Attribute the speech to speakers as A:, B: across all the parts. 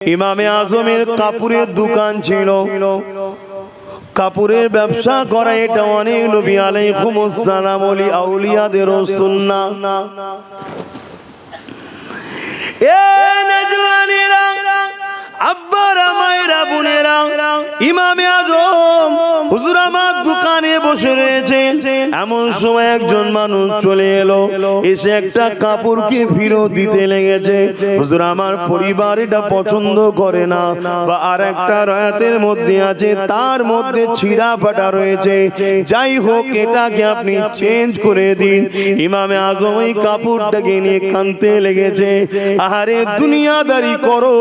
A: ইমামে আজমের কাপড়ের দোকান ছিল, কাপড়ের ব্যবসা করা এটা অনেক নবী আলাইহিমুস সালাম ওলি আউলিয়াদের সুন্নাহ। এ নজওয়ানেরা, আব্বারা, মায়েরা, বোনেরা, ইমামে আজম হুজুর আমার দোকানে বসে রয়েছেন। এমন সময় একজন মানুষ চলে এলো, এসে একটা কাপড়কে ফেরত দিতে লেগেছে। হুজুর আমার পরিবার এটা পছন্দ করে না, বা আর একটা রায়াতের মধ্যে আছে তার মধ্যে ছিঁড়া ফাটা রয়েছে, যাই হোক এটাকে আপনি চেঞ্জ করে দিন। ইমামে আজম ওই কাপড়টাকে নিয়ে কাঁদতে লেগেছে। আহারে দুনিয়াদারি করো,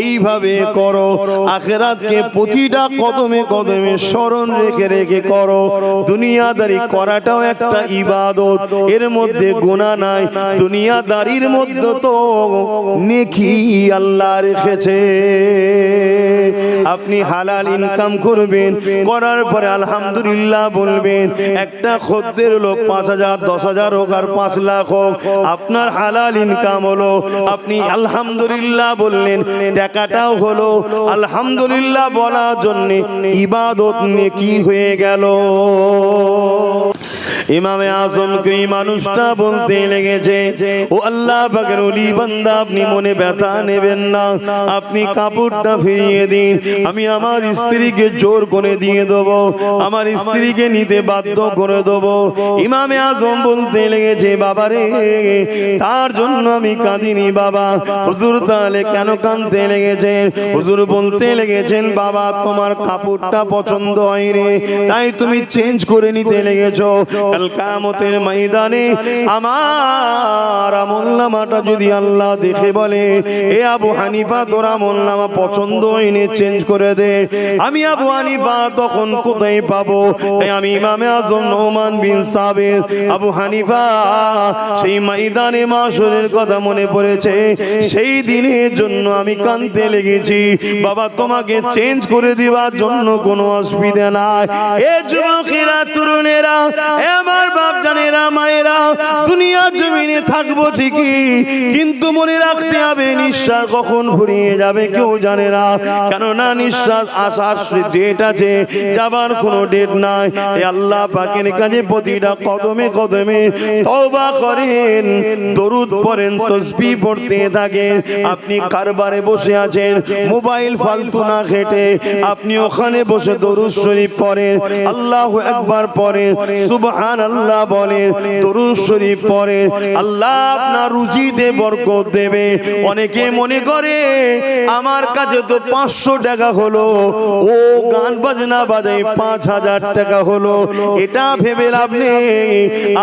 A: এইভাবে করো, আখিরাতকে প্রতিটা কদমে কদমে স্মরণ রেখে রেখে করো। দুনিয়াদারি করাটাও একটা ইবাদত, এর মধ্যে গুনাহ নাই। দুনিয়াদারির মধ্যে তো নেকি আল্লাহ রেখেছে। আপনি হালাল ইনকাম করবেন, করার পরে আলহামদুলিল্লাহ বলবেন। একটা খদ্দের লোক 5,000 10,000 হোক আর 5 লাখ হোক, আপনার হালাল ইনকাম হলো, আপনি আলহামদুলিল্লাহ বললেন, টাকাটাও হলো। আলহামদুলিল্লাহ বলার জন্য ইবাদত নেকি হয়ে গেল। ইমামে আজম কি মানুষটা বলতে লেগেছে, ও আল্লাহ পাকের ওলি বান্দা, আপনি মনে ব্যথা নেবেন না, আপনি কাপড়টা ফিরিয়ে দিন, আমি আমার স্ত্রীকে জোর করে দিয়ে দেব, আমার স্ত্রীকে নিতে বাধ্য করে দেব। ইমামে আজম বলতে লেগেছে, বাবা রে, তার জন্য আমি কাঁদিনি বাবা। হুজুর তাহলে কেন কাঁদতে লেগেছেন? হুজুর বলতে লেগেছেন, বাবা তোমার কাপড়টা পছন্দ হয়নি, তাই তুমি চেঞ্জ করে নিতে লেগেছো। কাল কিয়ামতের ময়দানে আমার আমলনামাটা যদি আল্লাহ দেখে বলে, এ আবু হানিফা তোর আমলনামা পছন্দ হয়নি, চেঞ্জ করে দে, আমি আবু হানিফা তখন কোথায় পাবো? তাই আমি ইমামে আজম নোমান বিন সাবিত আবু হানিফা সেই ময়দানে মাশরের কথা মনে পড়েছে, সেই দিনের জন্য আমি কাঁদতে লেগেছি। বাবা তোমাকে চেঞ্জ করে দেওয়ার জন্য কোনো অসুবিধা নাই। এ যুবকেরা, তরুণেরা, আমার বাপ জানেরা, মায়েরা, দুনিয়ার জমিনে থাকবো ঠিকই, কিন্তু মনে রাখতে হবে নিঃশ্বাস কখন ফুরিয়ে যাবে কেউ জানে না। কেননা নিঃশ্বাস আসার ডেট আছে, যাবার কোনো ডেট নাই। আল্লাহ পাকের কাছে প্রতিটা কদমে কদমে তওবা করেন, দরুদ পড়েন, তাসবিহ পড়তে থাকেন। আপনি কারবারে বসে আছেন, মোবাইল ফালতু না ঘেটে আপনি ওখানে বসে দরুদ শরীফ পড়েন, আল্লাহু আকবার পড়েন, সুবহানাল্লাহ বলেন, দরুদ শরীফ পড়েন, আল্লাহ আপনার রুজিতে বরকত দেবে। অনেকে মনে করে আমার কাছে তো 500 টাকা হলো, ও গান বাজনা বাজায় 5,000 টাকা হলো, এটা ভেবে লাভ নেই।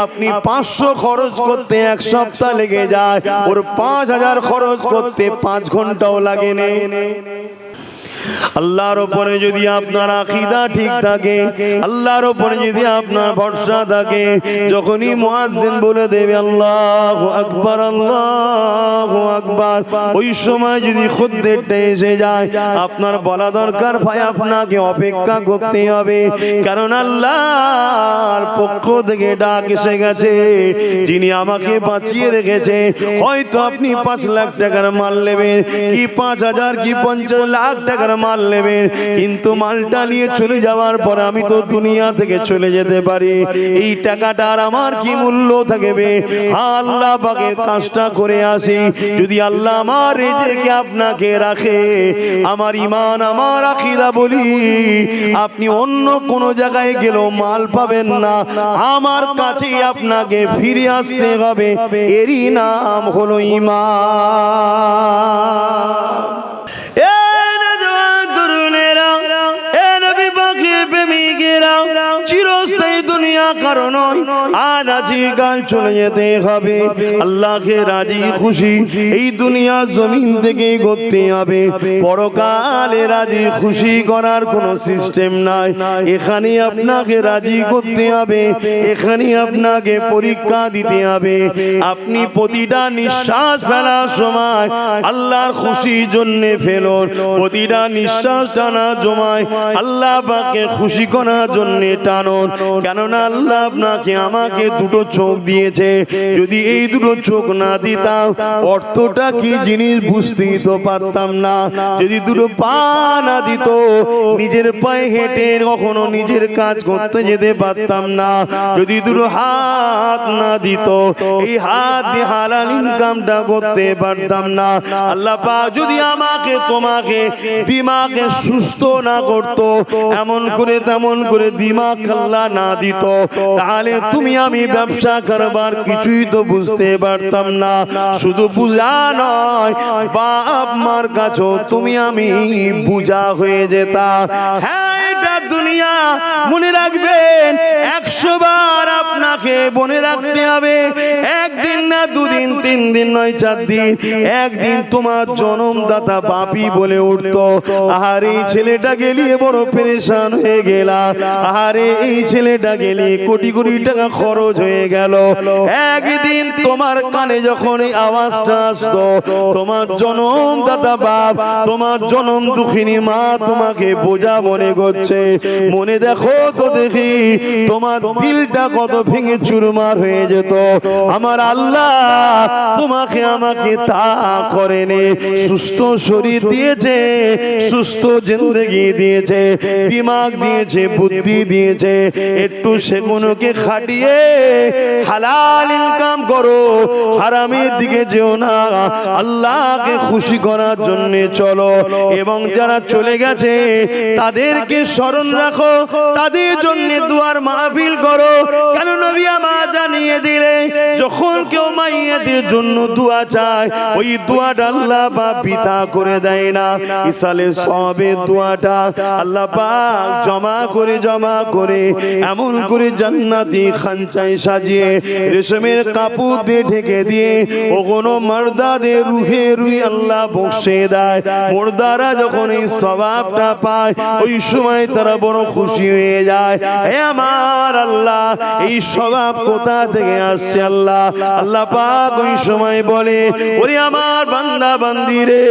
A: আপনি 500 খরচ করতে 1 সপ্তাহ লেগে যায়, ওর 5,000 খরচ করতে 5 ঘন্টাও লাগে না। আল্লাহর উপরে যদি আপনার আকীদা ঠিক থাকে, আল্লাহর উপরে যদি আপনার ভরসা থাকে, যখনই মুয়াজ্জিন বলে দেবে আল্লাহু আকবার, আল্লাহু আকবার, ওই সময় যদি খুদ্দেরটা এসে যায়, আপনার বলা দরকার ভাই আপনাকে অপেক্ষা করতে হবে, কারণ আল্লাহর পক্ষ থেকে ডাক এসে গেছে, যিনি আমাকে বাঁচিয়ে রেখেছে। হয়তো আপনি 5 লাখ টাকার মাল নেবেন, কি 5,000 কি 50 লাখ টাকার মাল নেবেন, কিন্তু মালটা নিয়ে চলে যাওয়ার পর আমি তো দুনিয়া থেকে চলে যেতে পারি, এই টাকাটার আমার কি মূল্য থাকবে? আল্লাহ পাকের কাজটা করে আসি, যদি আল্লাহ আমার রিজিকে আপনাকে রাখে, আমার ঈমান আমার আকীদা বলি, আপনি অন্য কোন জায়গায় গেলেও মাল পাবেন না, আমার কাছেই আপনাকে ফিরে আসতে হবে, এরই নাম হলো ঈমান। চিরস্থায়ী দুনিয়া কারণ আজ আছি কাল চলে যেতে হবে। আল্লাহকে রাজি খুশি এই দুনিয়া জমিন থেকে করতে হবে, পরকালে রাজি খুশি করার কোনো সিস্টেম নাই। এখানে আপনাকে রাজি করতে হবে, এখানে আপনাকে পরীক্ষা দিতে হবে। আপনি প্রতিটা নিঃশ্বাস ফেলার সময় আল্লাহর খুশির জন্য ফেলুন, প্রতিটা নিঃশ্বাস টানার সময় আল্লাহ পাককে খুশি করার জন্য টানুন। কেননা আল্লাহ আপনাকে আমাকে দুটো চোখ দিয়েছে, যদি এই দুটো চোখ না দিতাম অর্থটা কি জিনিস বুঝতেই তো পারতাম না। যদি দুটো পা না দিত নিজের পায়ে হেঁটে কখনো নিজের কাজ করতে যেতে পারতাম না। যদি দুটো হাত না দিত এই হাত দিয়ে হালাল ইনকামটা করতে পারতাম না। আল্লাহ পাক যদি আমাকে তোমাকে দিমাগে সুস্থ না করতো, এমন করে তেমন করে দিমাগ আল্লাহ না দিত, তাহলে তুমি আমি ব্যবসা কারবার কিছুই তো বুঝতে পারতাম না। শুধু বুঝা নয়, বাপ মার কাছেও তুমি আমি বুঝা হয়ে যেতাম। হ্যাঁ, এটা দুনিয়া, মনে রাখবেন 100 বার আপনাকে মনে রাখতে হবে। একদিন না, দুদিন, 3 দিন নয়, 4 দিন, একদিন তোমার জন্মদাতা বাপি বলে উঠতো, আরে এই ছেলেটা গেলিয়ে বড় পেরেশান হয়ে গেলাম, আরে এই ছেলেটা গেলে কোটি কোটি টাকা খরচ হয়ে গেল। একদিন তোমার কানে যখন এই আওয়াজটা আসতো, তোমার জন্মদাতা বাপ, তোমার জন্ম দুঃখিনী মা তোমাকে বোঝা মনে করছে, মনে দেখো তো দেখি তোমার দিলটা কত ভেঙে চুরমার হয়ে যেত। আমার আল্লাহ তোমাকে আমাকে তা করেনি, সুস্থ শরীর দিয়েছে, সুস্থ জিন্দেগি দিয়েছে, দিমাগ দিয়েছে, বুদ্ধি দিয়েছে। একটু সেগুলোকে খাটিয়ে হালাল ইনকাম করো, হারামের দিকে যেও না, আল্লাহকে খুশি করার জন্য চলো। এবং যারা চলে গেছে তাদেরকে স্মরণ রাখো, তাদের জন্য দুয়ার মাহফিল করো। কেন নবী আমার জানিয়ে দিলে যখন কেউ মাইয়াদের জন্য দোয়া চায়, ওই দোয়াটা আল্লাহ পাক পিতা করে দেয় না। ইসালে সওয়াবের দোয়াটা আল্লাহ পাক জমা করে এমন করে জান্নাতি খানচায় সাজিয়ে রেশমের কাপড় দিয়ে ঢেকে দিয়ে ওগুলো মারদাদের রুহে রুই আল্লাহ বক্সে দেয়। মুর্দারা যখন এই সওয়াবটা পায় ওই সময় তারা বড় খুশি হয়ে যায়। হে আমার আল্লাহ, এই সওয়াব কোথা থেকে আসছে আল্লাহ? আল্লাহ পাক ওই সময় বলে, ওরে আমার বান্দা বান্দিরে,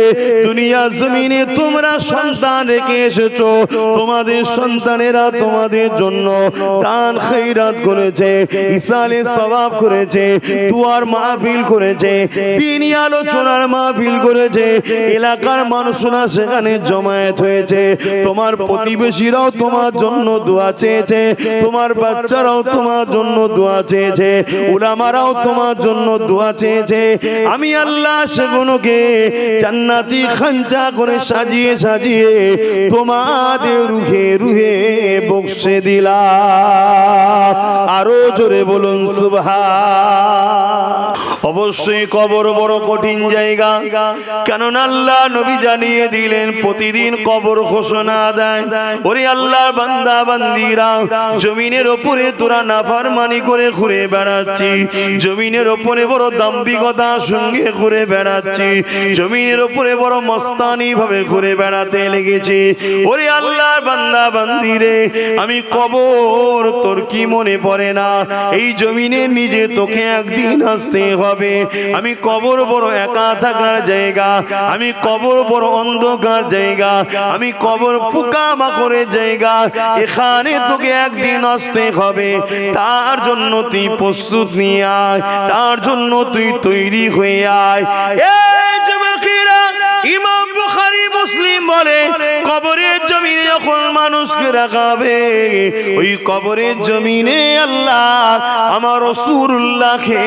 A: দুনিয়া জমিনে তোমরা সন্তান রেখে এসেছো, তোমাদের সন্তানেরা তোমাদের জন্য দান খৈরাত করেছে, ইসালে সওয়াব করেছে, দুয়ার মাহফিল করেছে, দ্বীনি আলোচনার মাহফিল করেছে, এলাকার মানুষরা সেখানে জমায়েত হয়েছে, তোমার প্রতিবেশীরাও তোমার জন্য দোয়া চেয়েছে, তোমার বাচ্চারাও তোমার জন্য দোয়া চেয়েছে, উলামারাও তোমার জন্য দোয়া চেয়েছে। আমি আল্লাহ সেগুলোকে জান্নাতি খানচা করে সাজিয়ে সাজিয়ে তোমাদের রুহে রুহে বক্সে দিলাম। আরো জোরে বলুন সুবহান। অবশ্যই কবর বড় কঠিন জায়গা, কেননা আল্লাহ নবী জানিয়ে দিলেন প্রতিদিন কবর ঘোষণা দেয়, ওরে আল্লাহ বান্দা বান্দিরা, জমিনের ওপরে তোরা নাফরমানি করে ঘুরে বেড়াচ্ছি, জমিনের ওপরে বড় দাম্ভিকতার সঙ্গে ঘুরে বেড়াচ্ছি, জমিনের ওপরে বড় মস্তানি ভাবে ঘুরে বেড়াতে লেগেছি। ওরে আল্লাহ বান্দা বান্দিরে, আমি কবর তোর কি মনে পড়ে না? এই জমিনে নিজে তোকে একদিন আসতে হবে। আমি কবর বড় একা থাকার জায়গা, আমি কবর বড় অন্ধকার জায়গা, আমি কবর পোকামাকড়ের জায়গা, এখানে তোকে একদিন আসতে হবে। তার জন্য তুই প্রস্তুত নিয়ে আয়, তার জন্য তুই তৈরি হয়ে আয়। এই যুবকেরা, ইমাম বুখারী মুসলিম বলে, কবরের জমিনে যখন মানুষকে রাখাবে, ওই কবরের জমিনে আল্লাহ আমার রাসূলুল্লাহকে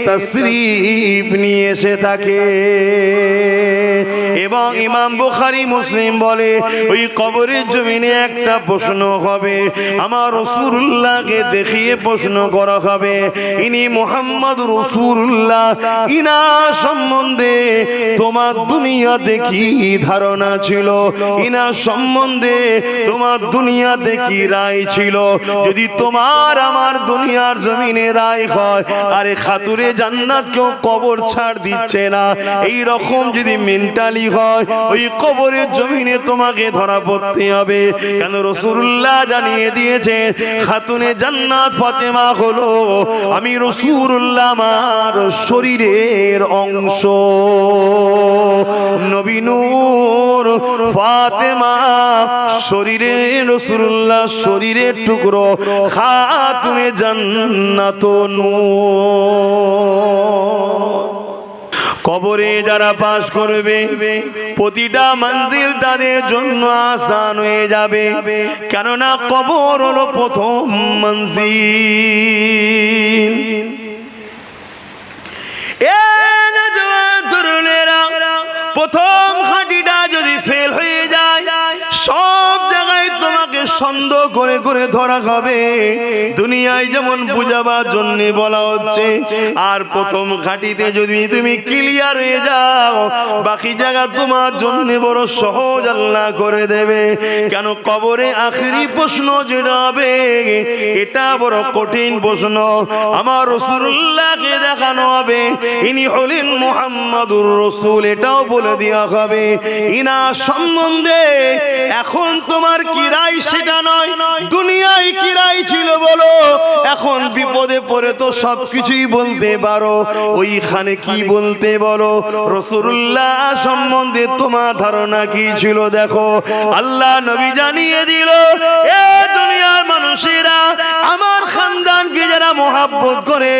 A: তাশরীফ নিয়ে এসে থাকে। এবং ইমাম বুখারী মুসলিম বলে, ওই কবরের জমিনে একটা প্রশ্ন হবে, আমার রাসূলুল্লাহকে দেখিয়ে প্রশ্ন করা হবে, ইনি মুহাম্মদ রাসূলুল্লাহ, ইনা সম্বন্ধে তোমার দুনিয়াতে কি ধারণা ছিল, ইনা সম্বন্ধে তোমার দুনিয়াতে কি রায় ছিল? যদি তোমার আমার দুনিয়ার জমিনে রায় হয়, আরে খাতুরে জান্নাত কেউ কবর ছাড় দিচ্ছে না, এই রকম যদি মেন্টালি হয়, ওই কবরের জমিনে তোমাকে ধরা পড়তে হবে। কেন রাসূলুল্লাহ জানিয়ে দিয়েছে, খাতুনে জান্নাত ফাতেমা হলো আমি রাসূলুল্লাহ আমার শরীরের অংশ। নবী নূর ফাতেমা ফাতেমা শরীরে রাসূলুল্লাহ শরীরের টুকরো খাতুনে জান্নাত নূর। কবরে যারা পাস করবে প্রতিটা মঞ্জিল তাদের জন্য আসান হয়ে যাবে, কেননা কবর হলো প্রথম মঞ্জিল। প্রথম হাঁটিটা যদি ফেল হয়ে যায় সব জায়গায় তোমাকে সন্দেহ করে করে ধরা হবে। দুনিয়ায় যেমন বুঝাবার জন্য বলা হচ্ছে, আর প্রথম ঘাটিতে যদি তুমি ক্লিয়ার হয়ে যাও বাকি জায়গা তোমার জন্য বড় সহজ আল্লাহ করে দেবে। কেন কবরে আখেরি প্রশ্ন যেটা হবে এটা বড় কঠিন প্রশ্ন। আমার রাসূলুল্লাহকে দেখানো হবে ইনি হলেন মুহাম্মাদুর রাসূল, এটাও বলে দেওয়া হবে। ইনা সম্বন্ধে এখন তোমার কি রায় সেটা নয়, দুনিয়ায় কি রায় ছিল বলো। এখন বিপদে পড়ে তো সবকিছুই বলতে পারো, ওইখানে কি বলতে বলো। রাসূলুল্লাহ সম্বন্ধে তোমার ধারণা কি ছিল দেখো। আল্লাহ নবী জানিয়ে দিল, এ দুনিয়ার মানুষেরা আমার খানদানকে যারা মহব্বত করে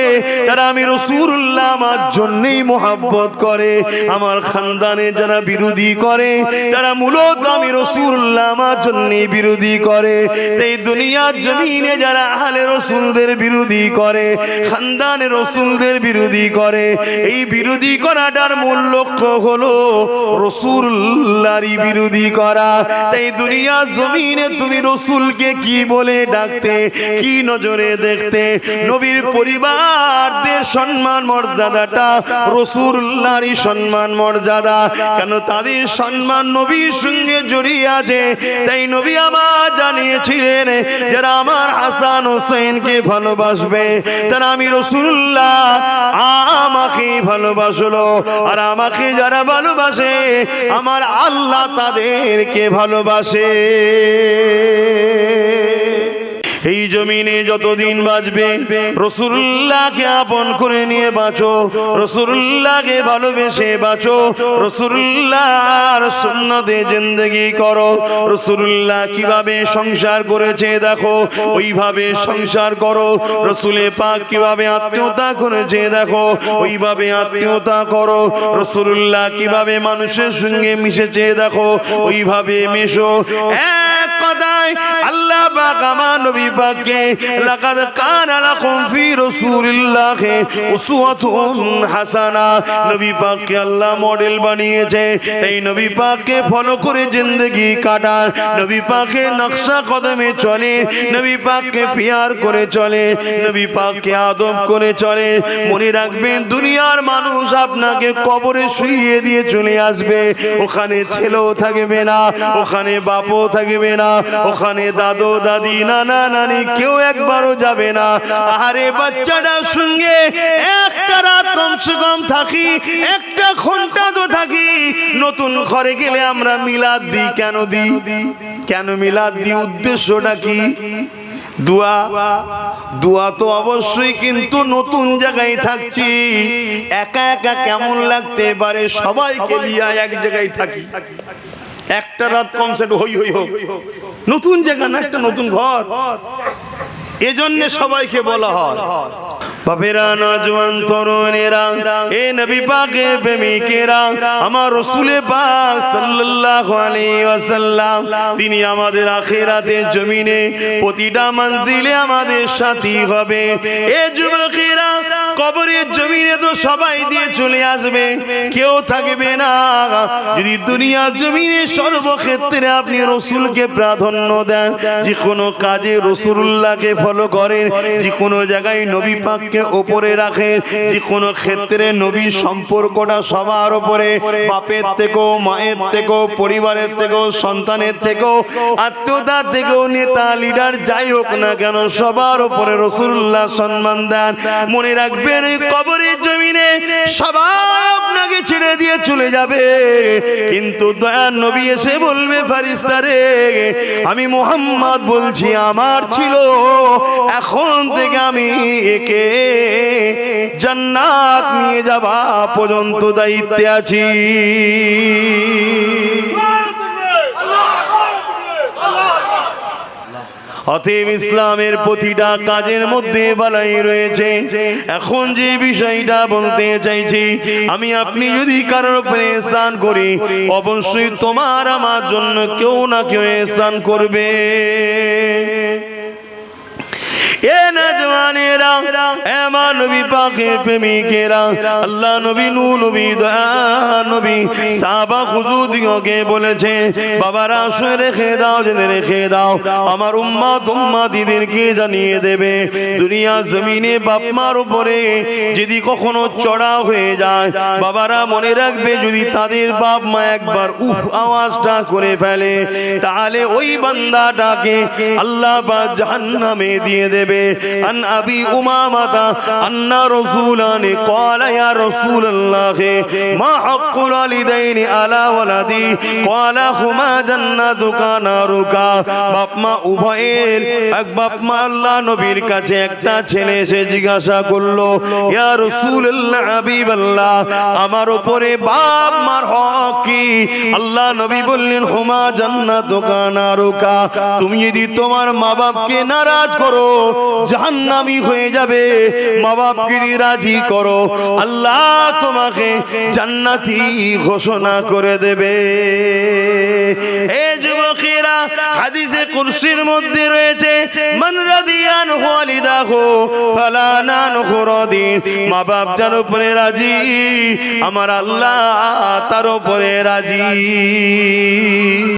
A: তারা আমি রাসূলুল্লাহ আমার জন্যই মহব্বত করে। আমার খানদানে যারা বিরোধী করে তারা মূলত আমি রাসূলুল্লাহ আমার জন্যই বিরোধী করে। এই দুনিয়ার জমিনে যারা আহলে রাসূলদের বিরোধী করে, খানদানে রাসূলদের বিরোধী করে, এই বিরোধী করাটার মূল লক্ষ্য হলো রাসূলুল্লাহরই বিরোধী করা। তাই দুনিয়ার জমিনে তুমি রাসূলকে কি বলে ডাকতে, কি নজরে দেখতে। নবীর পরিবারদের সম্মান মর্যাদাটা রাসূলুল্লাহরই সম্মান মর্যাদা, কেন তাদের সম্মান নবীর সঙ্গে জড়িয়ে আছে। তাই নবী আমার জানিয়েছিলেন যারা আমার হাসান হোসেনকে ভালোবাসবে তারা আমি রাসূলুল্লাহ আমাকে ভালোবাসলো, আর আমাকে যারা ভালোবাসে আমার আল্লাহ তাদেরকে ভালোবাসে। এই জমিনে যতদিন বাঁচবে রাসূলুল্লাহকে আপন করে নিয়ে বাঁচো, রাসূলুল্লাহকে ভালোবেসে বাঁচো, রাসূলুল্লাহর সুন্নতে জিন্দেগি করো। রাসূলুল্লাহ কিভাবে সংসার করেছে দেখো, ওইভাবে সংসার করো। রাসূলে পাক কিভাবে আত্মীয়তা করেছে দেখো, ওইভাবে আত্মীয়তা করো। রাসূলুল্লাহ কিভাবে মানুষের সঙ্গে মিশেছে দেখো, ওইভাবে মেশো। এক কথায় আল্লাহ পাক আমার নবী পাককে লাকাদ কানা লাকুম ফি রাসূলিল্লাহি উসওয়াতুন হাসানা, নবী পাককে আল্লাহ মডেল বানিয়েছে। এই নবী পাককে ফলো করে জিন্দেগি কাটান, নবী পাকের নকশা কদমে চলে, নবী পাককে পিয়ার করে চলে, নবী পাককে আদব করে চলে। মনে রাখবেন দুনিয়ার মানুষ আপনাকে কবরে শুইয়ে দিয়ে চলে আসবে, ওখানে ছেলেও থাকবে না, ওখানে বাপও থাকবে না, ওখানে দাদু দাদি নানা নানি কেউ একবারও যাবে না। আরে বাচ্চাটার সঙ্গে একটা রাত কমসে কম থাকি, একটা ঘন্টা তো থাকি। নতুন ঘরে গেলে আমরা মিলাদ দিই, কেন দিই? কেন মিলাদ দিই? উদ্দেশ্যটা কি? দোয়া। দোয়া তো অবশ্যই, কিন্তু নতুন জায়গায় থাকছি, একা একা কেমন লাগতে পারে। সবাইকে নিয়ে এক জায়গায় থাকি, একটা রাত কম সেট হই হই হোক, নতুন জায়গা না, একটা নতুন ঘর, এজন্য সবাইকে বলা হয়। বাপেরা, নওজোয়ান তরুণেরা, এ নবী পাকের প্রেমিকেরা, আমার রাসূলে পাক সাল্লাল্লাহু আলাইহি ওয়াসাল্লাম তিনি আমাদের আখিরাতের জমিনে প্রতিটা মঞ্জিলে আমাদের সাথী হবে। এ যুবকেরা, কবরের জমিনে তো সবাই দিয়ে চলে আসবে, কেউ থাকবে না। যদি দুনিয়ার জমিনে সর্বক্ষেত্রে আপনি রাসূলকে প্রাধান্য দেন, যে কোনো কাজে রাসূলুল্লাহকে ফলো করেন, যে কোনো জায়গায় নবী পাককে উপরে রাখেন, যে কোনো ক্ষেত্রে নবীর সম্পর্কটা সবার উপরে, বাপের থেকেও, মায়ের থেকেও, পরিবারের থেকেও, সন্তানের থেকেও, আত্মীয়তার থেকেও, নেতা লিডার যাই হোক না কেন সবার উপরে রাসূলুল্লাহ সম্মান দেন। মনে রাখবেন এই কবরের জমিনে সবাই আপনাকে ছেড়ে দিয়ে চলে যাবে, কিন্তু দয়ার নবী এসে বলবে, ফেরেশতারে আমি মুহাম্মদ বলছি, আমার ছিল, এখন থেকে আমি একে জান্নাত নিয়ে যাওয়া পর্যন্ত দায়িত্বে আছি। অতএব ইসলামের প্রতিটা কাজের মধ্যে ভালাই রয়েছে। এখন যে বিষয়টা বলতে চাইছি, আমি আপনি যদি কারোর উপরে ইহসান করি, অবশ্যই তোমার আমার জন্য কেউ না কেউ ইহসান করবে। এ নওজওয়ানেরা, আমার নবী পাকের প্রেমিকেরা, আল্লাহ নবী, নূর নবী, দয়া নবী, সাহাবা হুজুরদিগকে বলেছে, বাবারা শুনে রেখে দাও, জেনে রেখে দাও, আমার উম্মত উম্মতিদেরকে জানিয়ে দেবে, দুনিয়া জমিনে বাপ মার উপরে যদি কখনো চড়া হয়ে যায়, বাবারা মনে রাখবে, যদি তাদের বাপ মা একবার উফ আওয়াজটা করে ফেলে, তাহলে ওই বান্দাটাকে আল্লাহ পাক জাহান্নামে দিয়ে দেবে। আন আবি উমামাতা আন্না রাসূলানি ক্বালা ইয়া রাসূলুল্লাহ মা হাক্কুল ওয়ালিদাইনি আলা ওয়ালাদি ক্বালা হুমা জান্নাতুকা নারুকা। বাপ মা উভয়ের, এক বাপ মা আল্লাহ নবীর কাছে একটা ছেলে এসে জিজ্ঞাসা করলো, ইয়া রাসূলুল্লাহ, হাবিবাল্লাহ, আমার উপরে বাপ মার হক কি? আল্লাহ নবী বললেন, হুমা জান্নাতুকা নারুকা, তুমি যদি তোমার মা বাপকে নারাজ করো জাহান্নামী হয়ে যাবে, মা বাপকে রাজি করো আল্লাহ তোমাকে জান্নাতি ঘোষণা করে দেবে। এ যুবকেরা, হাদিসে কুরসির মধ্যে রয়েছে, মান রাদিয়ান ওয়ালিদাহু ফালা নানহু রাদিন, মা বাপ যার উপরে রাজি, আমার আল্লাহ তার উপরে রাজি।